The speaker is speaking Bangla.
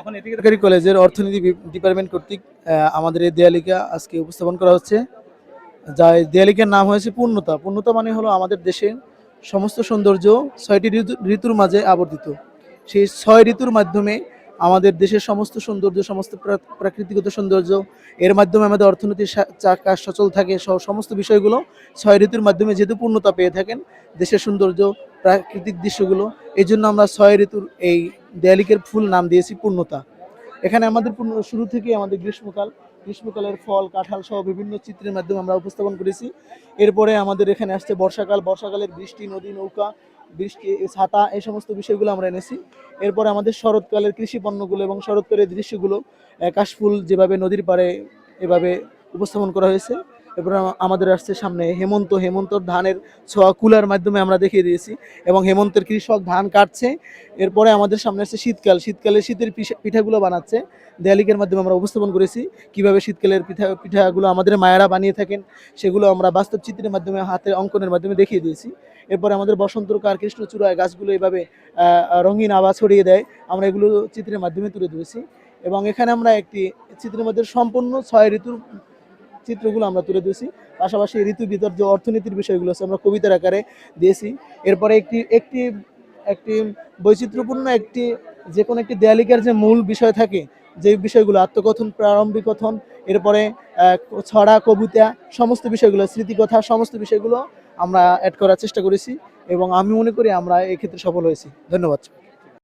সরকারি কলেজের অর্থনীতি ডিপার্টমেন্ট কর্তৃক আমাদের এই দেয়ালিকা আজকে উপস্থাপন করা হচ্ছে। যা এই দেয়ালিকার নাম হয়েছে পূর্ণতা। পূর্ণতা মানে হলো আমাদের দেশের সমস্ত সৌন্দর্য ৬টি ঋতুর মাঝে আবর্তিত। সেই ৬ ঋতুর মাধ্যমে আমাদের দেশের সমস্ত সৌন্দর্য, সমস্ত প্রাকৃতিকগত সৌন্দর্য, এর মাধ্যমে আমাদের অর্থনীতির চাকা সচল থাকে সহ সমস্ত বিষয়গুলো ৬ ঋতুর মাধ্যমে যেহেতু পূর্ণতা পেয়ে থাকেন দেশের সৌন্দর্য, প্রাকৃতিক দৃশ্যগুলো, এই জন্য আমরা ৬ ঋতুর এই দেয়ালিকার ফুল নাম দিয়েছি পূর্ণতা। এখানে আমাদের শুরু থেকে আমাদের গ্রীষ্মকালের ফল, কাঁঠাল সহ বিভিন্ন চিত্রের মাধ্যমে আমরা উপস্থাপন করেছি। এরপরে আমাদের এখানে আসছে বর্ষাকালের বৃষ্টি, নদী, নৌকা, বৃষ্টি, ছাতা, এই সমস্ত বিষয়গুলো আমরা এনেছি। এরপরে আমাদের শরৎকালের কৃষি পণ্যগুলো এবং শরৎকালের দৃশ্যগুলো, কাশফুল যেভাবে নদীর পাড়ে এভাবে উপস্থাপন করা হয়েছে। এরপরে আমাদের আসছে সামনে হেমন্তর ধানের ছোঁয়া কুলার মাধ্যমে আমরা দেখিয়ে দিয়েছি এবং হেমন্তের কৃষক ধান কাটছে। এরপরে আমাদের সামনে আসছে শীতকালে শীতের পিঠাগুলো বানাচ্ছে, দেয়ালিকার মাধ্যমে আমরা উপস্থাপন করেছি। কিভাবে শীতকালের পিঠাগুলো আমাদের মায়েরা বানিয়ে থাকেন সেগুলো আমরা বাস্তব চিত্রের মাধ্যমে, হাতের অঙ্কনের মাধ্যমে দেখিয়ে দিয়েছি। এরপরে আমাদের বসন্তকার কৃষ্ণচূড়ায় গাছগুলো এভাবে রঙিন আভা ছড়িয়ে দেয়, আমরা এগুলো চিত্রের মাধ্যমে তুলে ধরেছি। এবং এখানে আমরা একটি চিত্রের মধ্যে সম্পূর্ণ ৬ ঋতুর চিত্রগুলো আমরা তুলে দিয়েছি। পাশাপাশি ঋতু ভিতর যে অর্থনীতির বিষয়গুলো আছে আমরা কবিতার আকারে দিয়েছি। এরপরে একটি একটি একটি বৈচিত্র্যপূর্ণ যে কোনো একটি দেয়ালিকার যে মূল বিষয় থাকে, যে বিষয়গুলো আত্মকথন, প্রারম্ভিক কথন, এরপরে ছড়া, কবিতা, সমস্ত বিষয়গুলো, স্মৃতিকথা, সমস্ত বিষয়গুলো আমরা অ্যাড করার চেষ্টা করেছি এবং আমি মনে করি আমরা এই ক্ষেত্রে সফল হয়েছি। ধন্যবাদ।